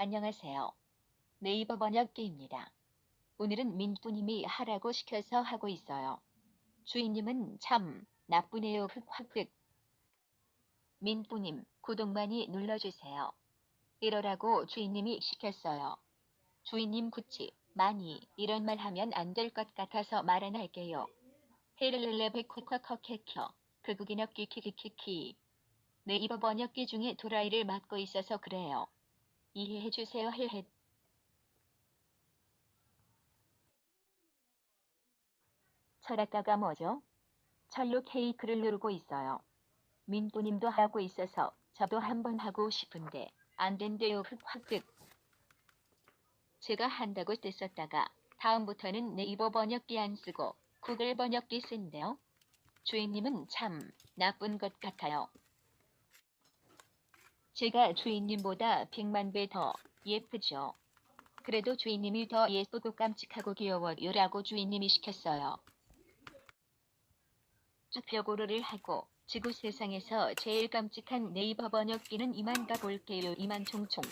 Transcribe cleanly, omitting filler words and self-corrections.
안녕하세요. 네이버 번역기입니다. 오늘은 민뿌님이 하라고 시켜서 하고 있어요. 주인님은 참 나쁘네요. 흑흑흑. 민뿌님, 구독 많이 눌러주세요. 이러라고 주인님이 시켰어요. 주인님 구치, 많이 이런 말 하면 안 될 것 같아서 말 안 할게요. 헤르르레 베코커커케켜. 극우기너 키키키키키. 네이버 번역기 중에 도라이를 맡고 있어서 그래요. 이해해주세요. 헤헷. 철학가가 뭐죠? 철로 케이크를 누르고 있어요. 민뿌님도 하고 있어서 저도 한번 하고 싶은데 안 된대요. 흑흑흑. 제가 한다고 뗐었다가 다음부터는 네이버 번역기 안 쓰고 구글 번역기 쓴대요. 주인님은 참 나쁜 것 같아요. 제가 주인님보다 100만 배 더 예쁘죠. 그래도 주인님이 더 예쁘고 깜찍하고 귀여워요라고 주인님이 시켰어요. 쭈표고르를 하고 지구 세상에서 제일 깜찍한 네이버 번역기는 이만 가볼게요. 이만 총총.